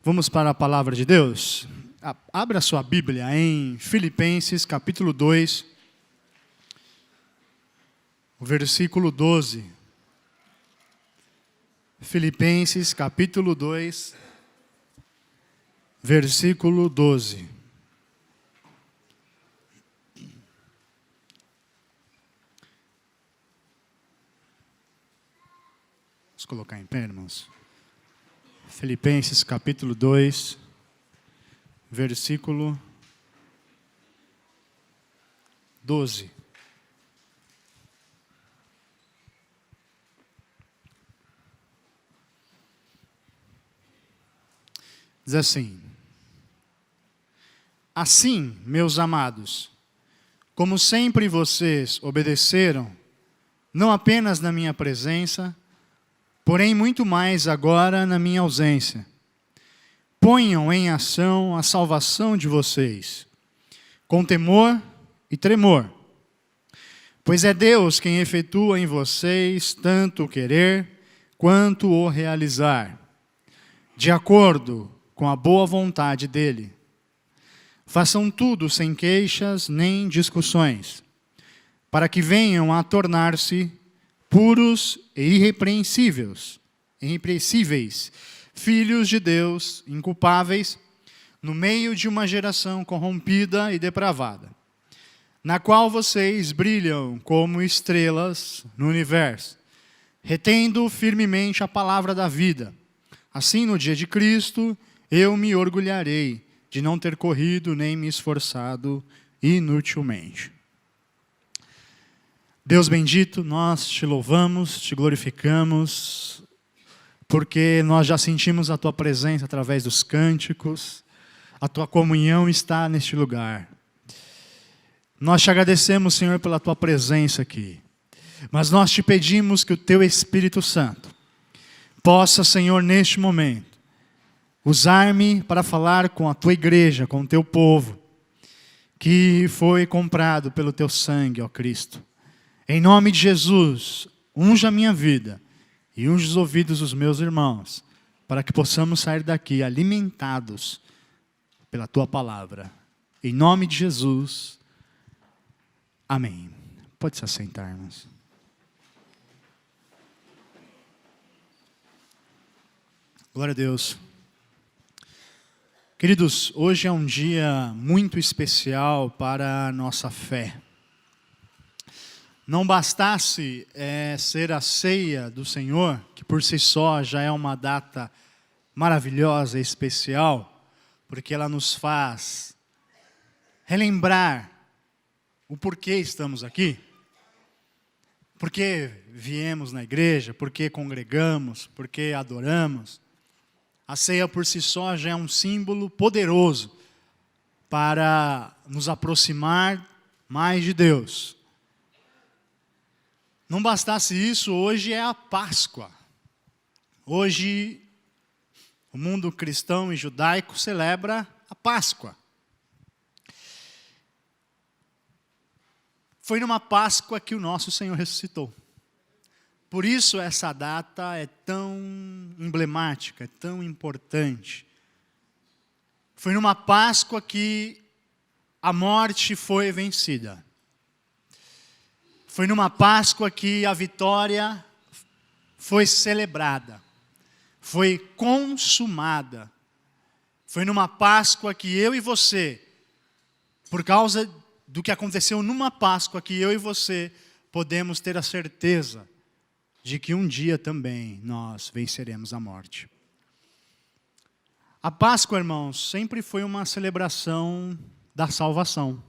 Vamos para a palavra de Deus? Abra sua Bíblia em Filipenses, capítulo 2, versículo 12. Filipenses, capítulo 2, versículo 12. Vamos colocar em pé, irmãos. Filipenses, capítulo 2, versículo 12. Diz assim: Assim, meus amados, como sempre vocês obedeceram, não apenas na minha presença, porém muito mais agora na minha ausência, ponham em ação a salvação de vocês, com temor e tremor, pois é Deus quem efetua em vocês tanto o querer quanto o realizar, de acordo com a boa vontade dEle. Façam tudo sem queixas nem discussões, para que venham a tornar-se puros e irrepreensíveis, filhos de Deus, inculpáveis, no meio de uma geração corrompida e depravada, na qual vocês brilham como estrelas no universo, retendo firmemente a palavra da vida. Assim, no dia de Cristo, eu me orgulharei de não ter corrido nem me esforçado inutilmente. Deus bendito, nós te louvamos, te glorificamos, porque nós já sentimos a Tua presença através dos cânticos, a Tua comunhão está neste lugar. Nós te agradecemos, Senhor, pela Tua presença aqui, mas nós te pedimos que o Teu Espírito Santo possa, Senhor, neste momento, usar-me para falar com a Tua igreja, com o Teu povo, que foi comprado pelo Teu sangue, ó Cristo. Em nome de Jesus, unja a minha vida e unja os ouvidos dos meus irmãos, para que possamos sair daqui alimentados pela Tua palavra. Em nome de Jesus, amém. Pode se assentar, irmãos. Glória a Deus. Queridos, hoje é um dia muito especial para a nossa fé. Não bastasse ser a ceia do Senhor, que por si só já é uma data maravilhosa e especial, porque ela nos faz relembrar o porquê estamos aqui, porquê viemos na igreja, porquê congregamos, porquê adoramos. A ceia por si só já é um símbolo poderoso para nos aproximar mais de Deus. Não bastasse isso, hoje é a Páscoa. Hoje, o mundo cristão e judaico celebra a Páscoa. Foi numa Páscoa que o nosso Senhor ressuscitou. Por isso essa data é tão emblemática, é tão importante. Foi numa Páscoa que a morte foi vencida. Foi numa Páscoa que a vitória foi celebrada, foi consumada. Foi numa Páscoa que eu e você, por causa do que aconteceu numa Páscoa, que eu e você podemos ter a certeza de que um dia também nós venceremos a morte. A Páscoa, irmãos, sempre foi uma celebração da salvação.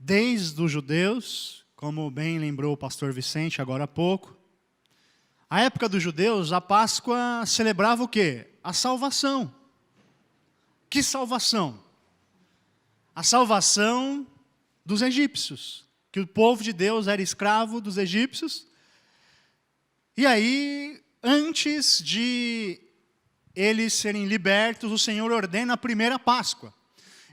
Desde os judeus, como bem lembrou o pastor Vicente agora há pouco, a época dos judeus, a Páscoa celebrava o quê? A salvação. Que salvação? A salvação dos egípcios, que o povo de Deus era escravo dos egípcios. E aí, antes de eles serem libertos, o Senhor ordena a primeira Páscoa.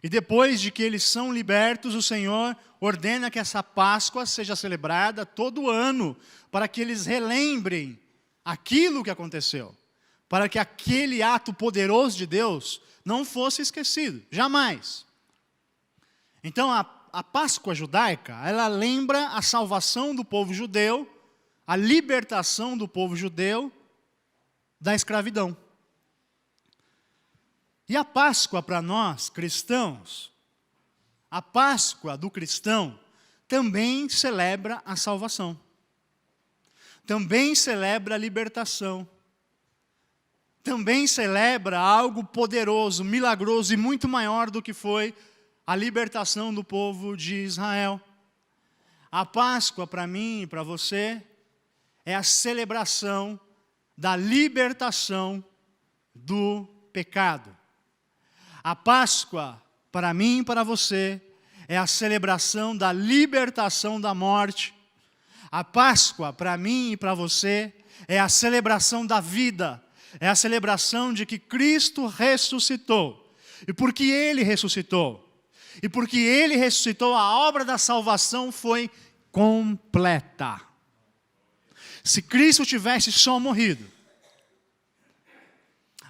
E depois de que eles são libertos, o Senhor ordena que essa Páscoa seja celebrada todo ano, para que eles relembrem aquilo que aconteceu. para que aquele ato poderoso de Deus não fosse esquecido, jamais. Então, a Páscoa judaica, ela lembra a salvação do povo judeu, a libertação do povo judeu da escravidão. E a Páscoa para nós, cristãos, a Páscoa do cristão também celebra a salvação. Também celebra a libertação. Também celebra algo poderoso, milagroso e muito maior do que foi a libertação do povo de Israel. A Páscoa para mim e para você é a celebração da libertação do pecado. A Páscoa para mim e para você é a celebração da libertação da morte. A Páscoa para mim e para você é a celebração da vida. É a celebração de que Cristo ressuscitou. E porque Ele ressuscitou, e porque Ele ressuscitou, a obra da salvação foi completa. Se Cristo tivesse só morrido,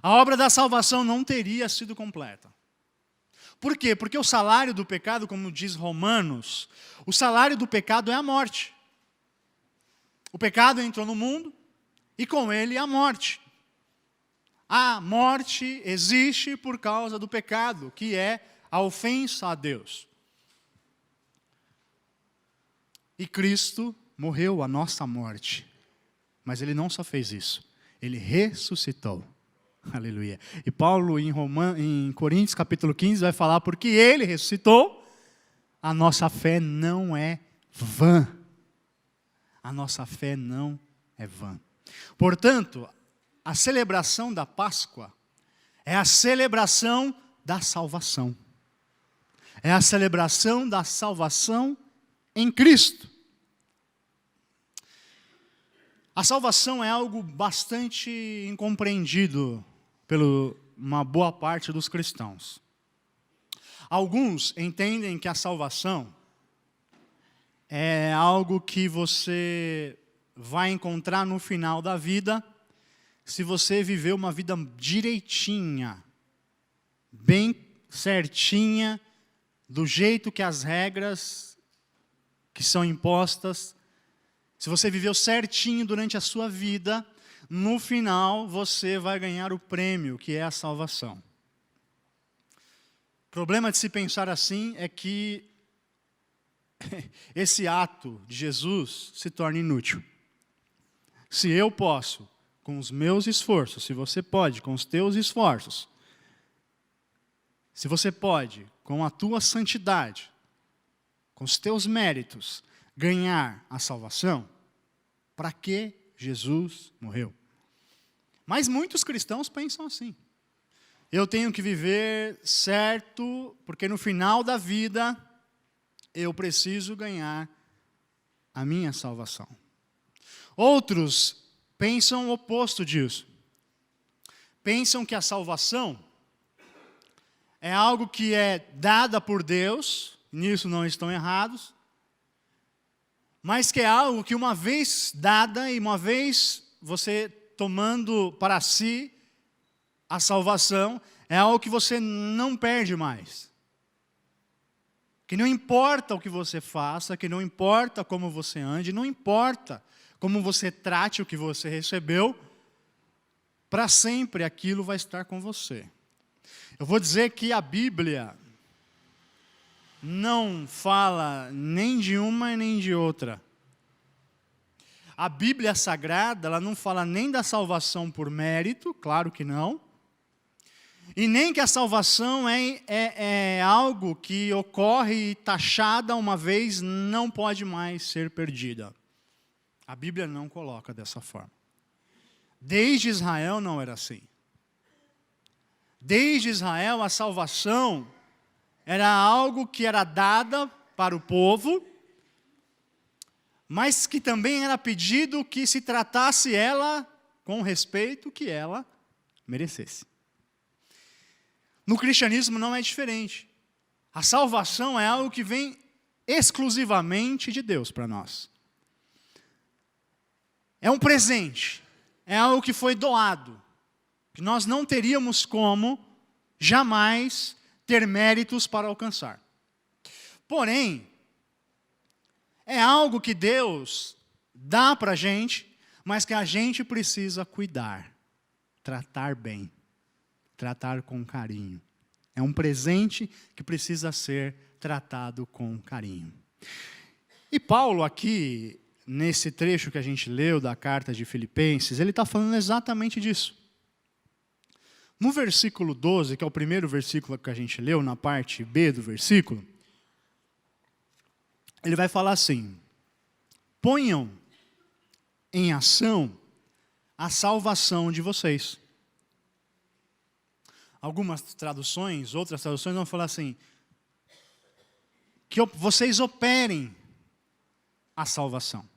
a obra da salvação não teria sido completa. Por quê? Porque o salário do pecado, como diz Romanos, o salário do pecado é a morte. O pecado entrou no mundo e com ele a morte. A morte existe por causa do pecado, que é a ofensa a Deus. E Cristo morreu a nossa morte. Mas Ele não só fez isso, Ele ressuscitou. Aleluia. E Paulo em Coríntios capítulo 15 vai falar, porque Ele ressuscitou, a nossa fé não é vã. A nossa fé não é vã. Portanto, a celebração da Páscoa é a celebração da salvação. É a celebração da salvação em Cristo. A salvação é algo bastante incompreendido por uma boa parte dos cristãos. Alguns entendem que a salvação é algo que você vai encontrar no final da vida, se você viver uma vida direitinha, bem certinha, do jeito que as regras que são impostas, se você viveu certinho durante a sua vida, no final você vai ganhar o prêmio, que é a salvação. O problema de se pensar assim é que esse ato de Jesus se torna inútil. Se eu posso, com os meus esforços, se você pode, com os teus esforços, se você pode, com a tua santidade, com os teus méritos, ganhar a salvação, para que Jesus morreu? Mas muitos cristãos pensam assim. Eu tenho que viver certo, porque no final da vida eu preciso ganhar a minha salvação. Outros pensam o oposto disso. Pensam que a salvação é algo que é dada por Deus, nisso não estão errados, mas que é algo que uma vez dada e uma vez você tomando para si a salvação, é algo que você não perde mais. Que não importa o que você faça, que não importa como você ande, não importa como você trate o que você recebeu, para sempre aquilo vai estar com você. Eu vou dizer que a Bíblia não fala nem de uma e nem de outra. A Bíblia Sagrada, ela não fala nem da salvação por mérito, claro que não, e nem que a salvação é algo que ocorre e taxada uma vez, não pode mais ser perdida. A Bíblia não coloca dessa forma. Desde Israel não era assim. Desde Israel a salvação era algo que era dada para o povo, mas que também era pedido que se tratasse ela com o respeito que ela merecesse. No cristianismo não é diferente. A salvação é algo que vem exclusivamente de Deus para nós. É um presente, é algo que foi doado. que nós não teríamos como jamais ter méritos para alcançar. Porém, é algo que Deus dá para a gente, mas que a gente precisa cuidar, tratar bem, tratar com carinho. É um presente que precisa ser tratado com carinho. E Paulo aqui, nesse trecho que a gente leu da carta de Filipenses, ele está falando exatamente disso. No versículo 12, que é o primeiro versículo que a gente leu, na parte B do versículo, ele vai falar assim: ponham em ação a salvação de vocês. Algumas traduções, outras traduções vão falar assim, que vocês operem a salvação.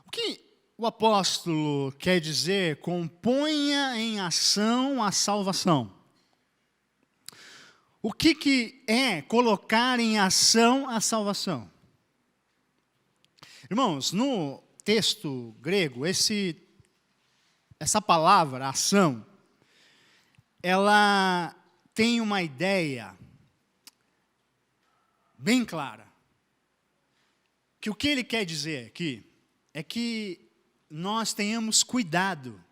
O que o apóstolo quer dizer com ponha em ação a salvação? O que é colocar em ação a salvação? Irmãos, no texto grego, essa palavra, ação, ela tem uma ideia bem clara. Que o que ele quer dizer aqui é que nós tenhamos cuidado,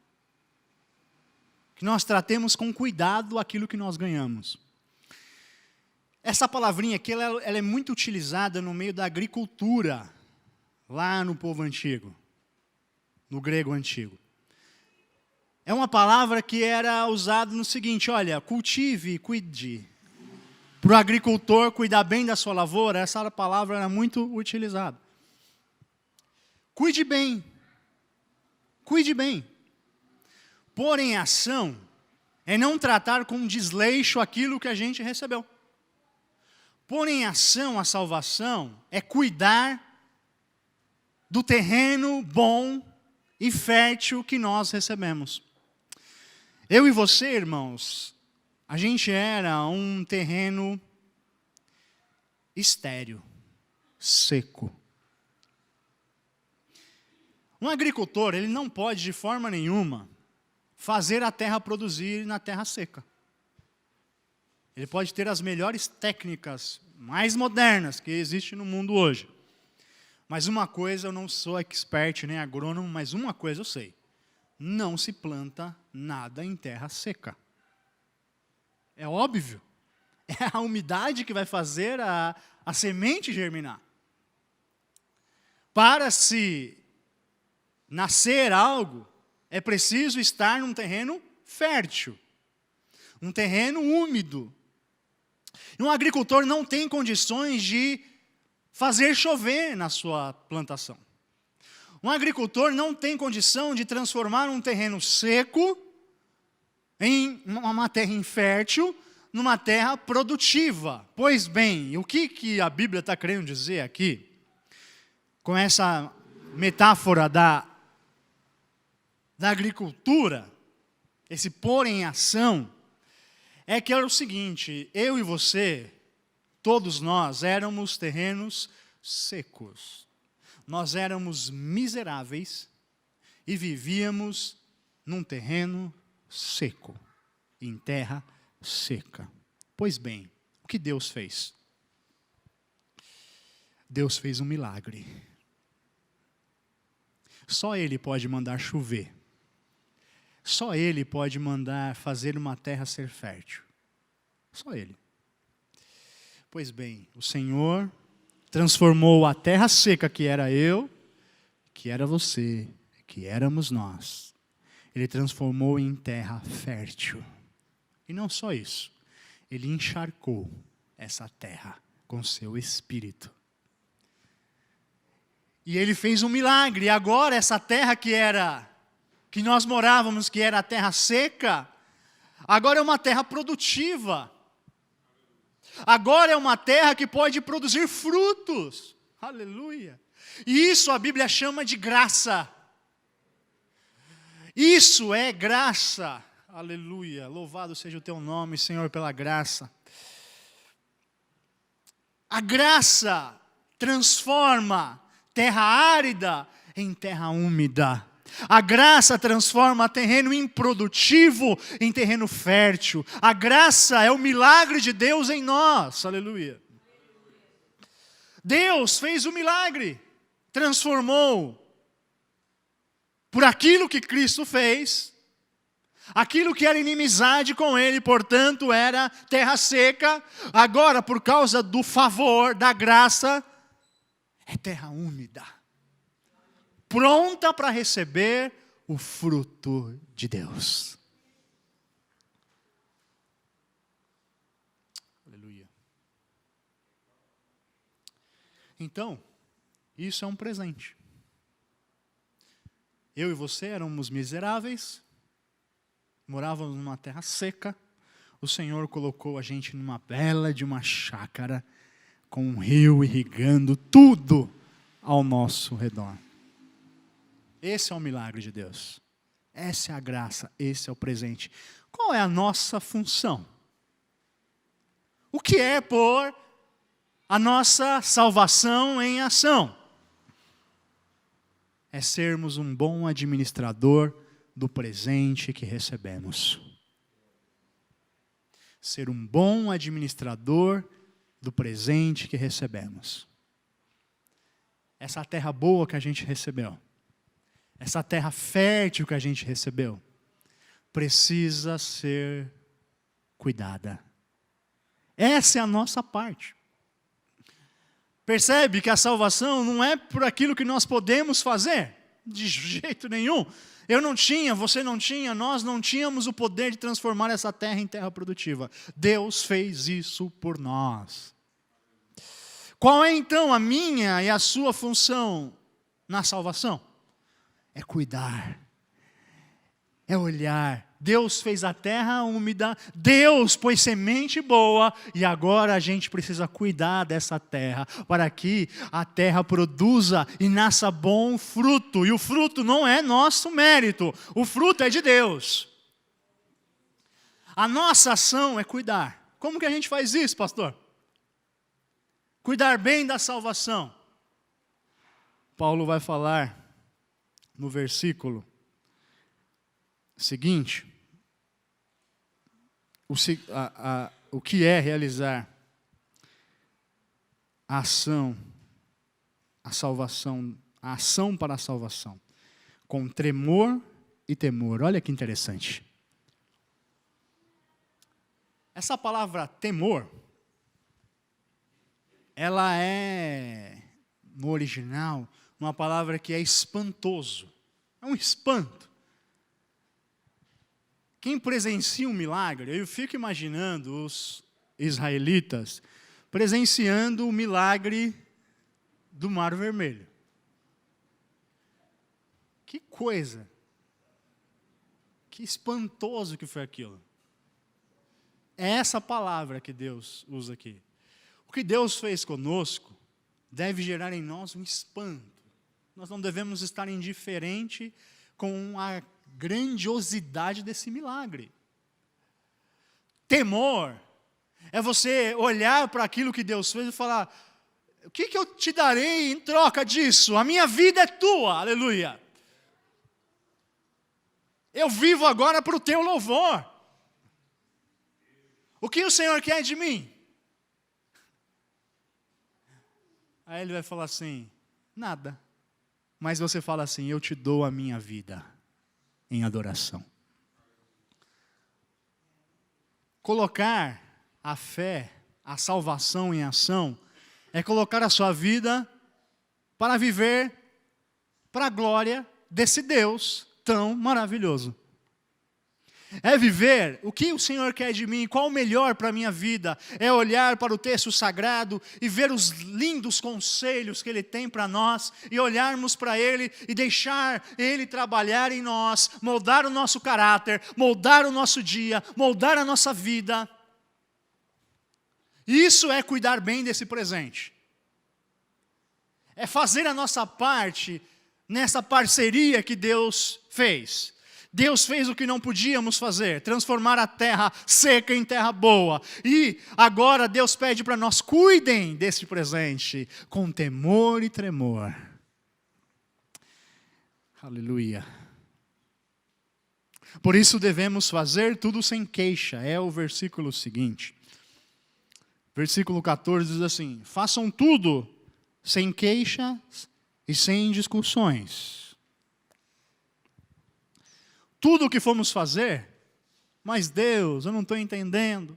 que nós tratemos com cuidado aquilo que nós ganhamos. Essa palavrinha aqui, ela é muito utilizada no meio da agricultura, lá no povo antigo, no grego antigo. É uma palavra que era usada no seguinte: olha, cultive, cuide. Para o agricultor cuidar bem da sua lavoura, essa palavra era muito utilizada. Cuide bem. Cuide bem. Pôr em ação é não tratar com desleixo aquilo que a gente recebeu. Pôr em ação a salvação é cuidar do terreno bom e fértil que nós recebemos. Eu e você, irmãos, a gente era um terreno estéril, seco. Um agricultor, ele não pode de forma nenhuma fazer a terra produzir na terra seca. Ele pode ter as melhores técnicas, mais modernas que existem no mundo hoje. Mas uma coisa, eu não sou expert nem agrônomo, mas uma coisa eu sei: não se planta nada em terra seca. É óbvio. É a umidade que vai fazer a semente germinar. Para se nascer algo, é preciso estar num terreno fértil, um terreno úmido. E um agricultor não tem condições de fazer chover na sua plantação. Um agricultor não tem condição de transformar um terreno seco em uma terra infértil, numa terra produtiva. Pois bem, o que a Bíblia está querendo dizer aqui, com essa metáfora da agricultura, esse pôr em ação, é que era o seguinte: eu e você, todos nós éramos terrenos secos. Nós éramos miseráveis e vivíamos num terreno seco, em terra seca. Pois bem, o que Deus fez? Deus fez um milagre. Só Ele pode mandar chover. Só Ele pode mandar fazer uma terra ser fértil. Só Ele. Pois bem, o Senhor transformou a terra seca, que era eu, que era você, que éramos nós. Ele transformou em terra fértil. E não só isso, Ele encharcou essa terra com seu Espírito. E Ele fez um milagre. E agora essa terra que nós morávamos, que era a terra seca, agora é uma terra produtiva. Agora é uma terra que pode produzir frutos. Aleluia. E isso a Bíblia chama de graça. Isso é graça. Aleluia. Louvado seja o teu nome, Senhor, pela graça. A graça transforma terra árida em terra úmida. A graça transforma terreno improdutivo em terreno fértil. A graça é o milagre de Deus em nós. Aleluia. Deus fez o milagre. Transformou por aquilo que Cristo fez, aquilo que era inimizade com Ele, portanto era terra seca, agora por causa do favor, da graça, é terra úmida, pronta para receber o fruto de Deus. Aleluia. Então, isso é um presente. Eu e você éramos miseráveis, morávamos numa terra seca. O Senhor colocou a gente numa bela de uma chácara, com um rio irrigando tudo ao nosso redor. Esse é o milagre de Deus. Essa é a graça, esse é o presente. Qual é a nossa função? O que é pôr a nossa salvação em ação? É sermos um bom administrador do presente que recebemos. Ser um bom administrador do presente que recebemos. Essa terra boa que a gente recebeu, essa terra fértil que a gente recebeu, precisa ser cuidada. Essa é a nossa parte. Percebe que a salvação não é por aquilo que nós podemos fazer? De jeito nenhum. Eu não tinha, você não tinha, nós não tínhamos o poder de transformar essa terra em terra produtiva. Deus fez isso por nós. Qual é então a minha e a sua função na salvação? É cuidar, é olhar. Deus fez a terra úmida, Deus pôs semente boa, e agora a gente precisa cuidar dessa terra, para que a terra produza e nasça bom fruto. E o fruto não é nosso mérito, o fruto é de Deus. A nossa ação é cuidar. Como que a gente faz isso, pastor? Cuidar bem da salvação. Paulo vai falar no versículo seguinte, o que é realizar a ação, a salvação, a ação para a salvação, com tremor e temor. Olha que interessante. Essa palavra temor, ela é, no original, uma palavra que é espantoso. É um espanto. Quem presencia um milagre, eu fico imaginando os israelitas presenciando o milagre do Mar Vermelho. Que coisa! Que espantoso que foi aquilo. É essa palavra que Deus usa aqui. O que Deus fez conosco deve gerar em nós um espanto. Nós não devemos estar indiferente com a grandiosidade desse milagre. Temor é você olhar para aquilo que Deus fez e falar: o que eu te darei em troca disso? A minha vida é tua, aleluia. Eu vivo agora para o teu louvor. O que o Senhor quer de mim? Aí ele vai falar assim: nada. Mas você fala assim: eu te dou a minha vida em adoração. Colocar a fé, a salvação em ação, é colocar a sua vida para viver para a glória desse Deus tão maravilhoso. É viver o que o Senhor quer de mim, qual o melhor para a minha vida. É olhar para o texto sagrado e ver os lindos conselhos que Ele tem para nós, e olharmos para Ele e deixar Ele trabalhar em nós, moldar o nosso caráter, moldar o nosso dia, moldar a nossa vida. Isso é cuidar bem desse presente. É fazer a nossa parte nessa parceria que Deus fez. Deus fez o que não podíamos fazer, transformar a terra seca em terra boa. E agora Deus pede para nós: cuidem desse presente com temor e tremor. Aleluia. Por isso devemos fazer tudo sem queixa. É o versículo seguinte. Versículo 14 diz assim: façam tudo sem queixas e sem discussões. Tudo o que fomos fazer, mas Deus, eu não estou entendendo.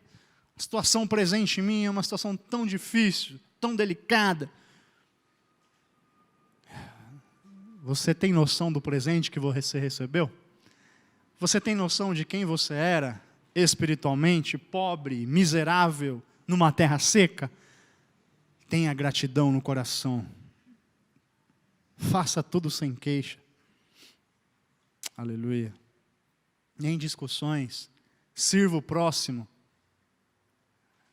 A situação presente em mim é uma situação tão difícil, tão delicada. Você tem noção do presente que você recebeu? Você tem noção de quem você era espiritualmente, pobre, miserável, numa terra seca? Tenha gratidão no coração. Faça tudo sem queixa. Aleluia. Nem discussões. Sirva o próximo.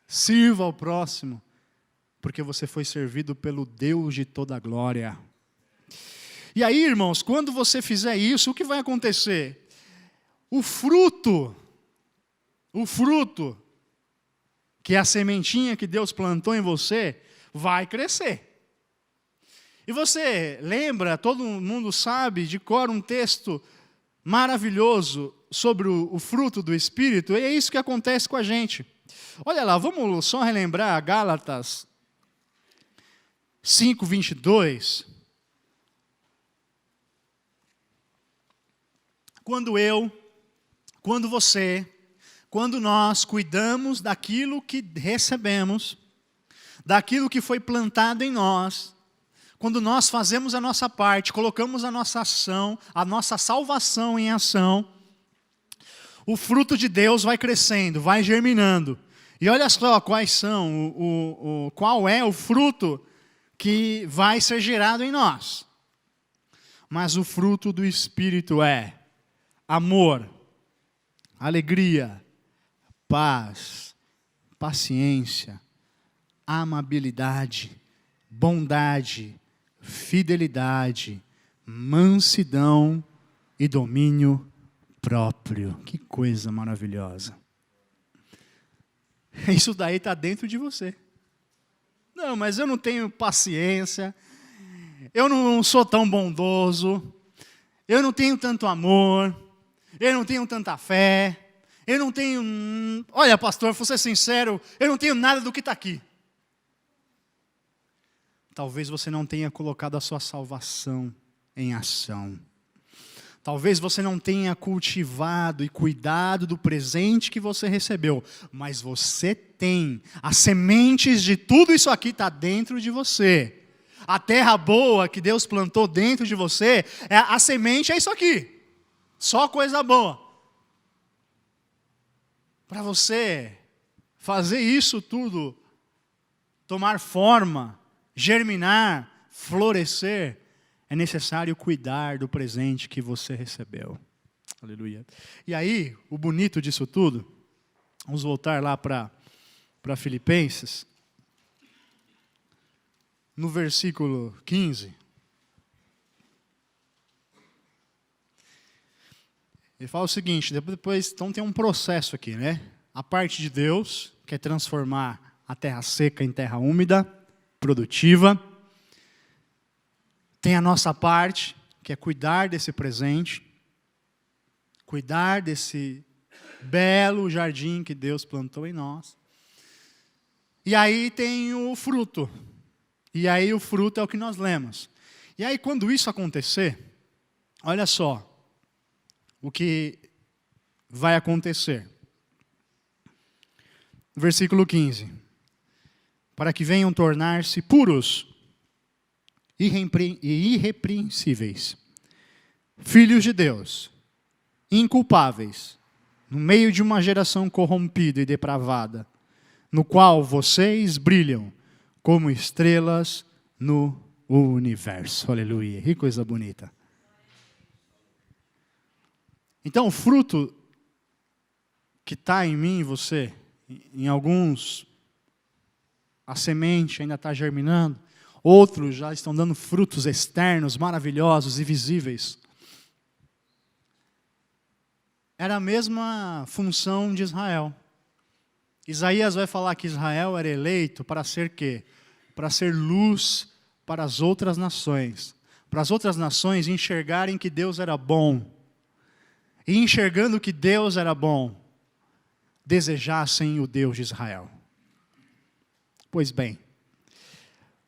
Sirva ao próximo, porque você foi servido pelo Deus de toda a glória. E aí, irmãos, quando você fizer isso, o que vai acontecer? O fruto, que é a sementinha que Deus plantou em você, vai crescer. E você lembra, todo mundo sabe de cor um texto maravilhoso sobre o fruto do Espírito, e é isso que acontece com a gente. Olha lá, vamos só relembrar Gálatas 5:22. Quando você, quando nós cuidamos daquilo que recebemos, daquilo que foi plantado em nós, quando nós fazemos a nossa parte, colocamos a nossa ação, a nossa salvação em ação, o fruto de Deus vai crescendo, vai germinando. E olha só quais são, qual é o fruto que vai ser gerado em nós. Mas o fruto do Espírito é amor, alegria, paz, paciência, amabilidade, bondade, fidelidade, mansidão e domínio próprio. Que coisa maravilhosa. Isso daí está dentro de você. Não, mas eu não tenho paciência, eu não sou tão bondoso, eu não tenho tanto amor, eu não tenho tanta fé, eu não tenho... Olha, pastor, vou ser sincero, eu não tenho nada do que está aqui. Talvez você não tenha colocado a sua salvação em ação. Talvez você não tenha cultivado e cuidado do presente que você recebeu, mas você tem. As sementes de tudo isso aqui está dentro de você. A terra boa que Deus plantou dentro de você, a semente é isso aqui. Só coisa boa. Para você fazer isso tudo, tomar forma, germinar, florescer, é necessário cuidar do presente que você recebeu. Aleluia. E aí, o bonito disso tudo, vamos voltar lá para Filipenses, no versículo 15. Ele fala o seguinte, depois então tem um processo aqui, né? A parte de Deus, que é transformar a terra seca em terra úmida, produtiva. Tem a nossa parte, que é cuidar desse presente, cuidar desse belo jardim que Deus plantou em nós. E aí tem o fruto. E aí o fruto é o que nós lemos. E aí quando isso acontecer, olha só o que vai acontecer. Versículo 15. Para que venham tornar-se puros e irrepreensíveis, filhos de Deus, inculpáveis, no meio de uma geração corrompida e depravada, no qual vocês brilham como estrelas no universo. Aleluia, que coisa bonita. Então o fruto que está em mim e você, em alguns a semente ainda está germinando, outros já estão dando frutos externos, maravilhosos e visíveis. Era a mesma função de Israel. Isaías vai falar que Israel era eleito para ser quê? Para ser luz para as outras nações. Para as outras nações enxergarem que Deus era bom. e enxergando que Deus era bom, desejassem o Deus de Israel. Pois bem,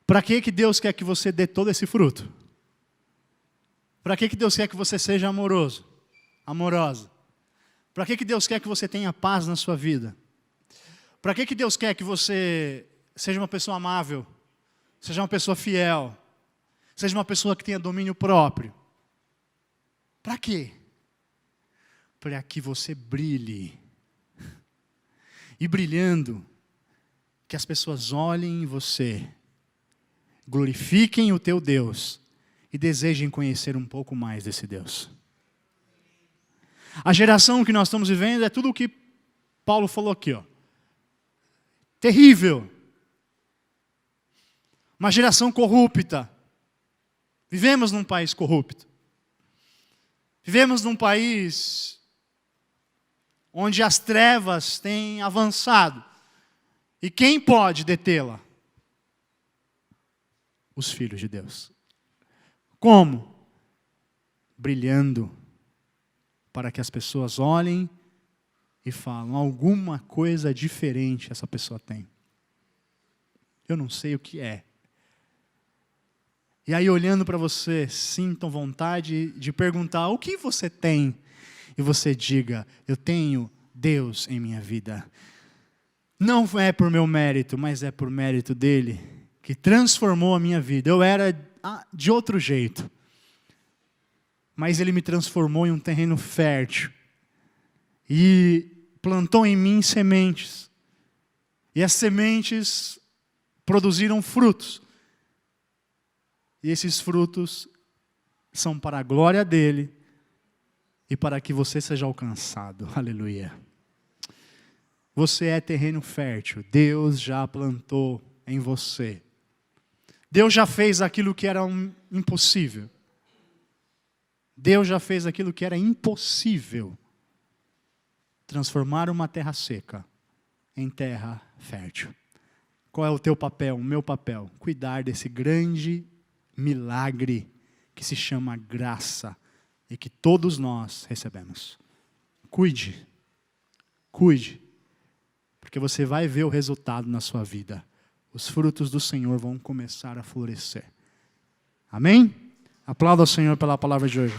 para que Deus quer que você dê todo esse fruto? Para que Deus quer que você seja amoroso, amorosa? Para que Deus quer que você tenha paz na sua vida? Para que Deus quer que você seja uma pessoa amável, seja uma pessoa fiel, seja uma pessoa que tenha domínio próprio? Para quê? Para que você brilhe. E brilhando, que as pessoas olhem em você, glorifiquem o teu Deus e desejem conhecer um pouco mais desse Deus. A geração que nós estamos vivendo é tudo o que Paulo falou aqui, ó. Terrível. Uma geração corrupta. Vivemos num país corrupto. Vivemos num país onde as trevas têm avançado. E quem pode detê-la? Os filhos de Deus. Como? Brilhando, para que as pessoas olhem e falem, alguma coisa diferente essa pessoa tem. Eu não sei o que é. E aí, olhando para você, sintam vontade de perguntar, o que você tem? E você diga, eu tenho Deus em minha vida. Não é por meu mérito, mas é por mérito dele, que transformou a minha vida. Eu era de outro jeito, mas ele me transformou em um terreno fértil e plantou em mim sementes, e as sementes produziram frutos, e esses frutos são para a glória dele e para que você seja alcançado. Aleluia. Você é terreno fértil, Deus já plantou em você. Deus já fez aquilo que era impossível. Deus já fez aquilo que era impossível. Transformar uma terra seca em terra fértil. Qual é o teu papel, o meu papel? Cuidar desse grande milagre que se chama graça e que todos nós recebemos. Cuide, porque você vai ver o resultado na sua vida. Os frutos do Senhor vão começar a florescer. Amém? Aplauda ao Senhor pela palavra de hoje.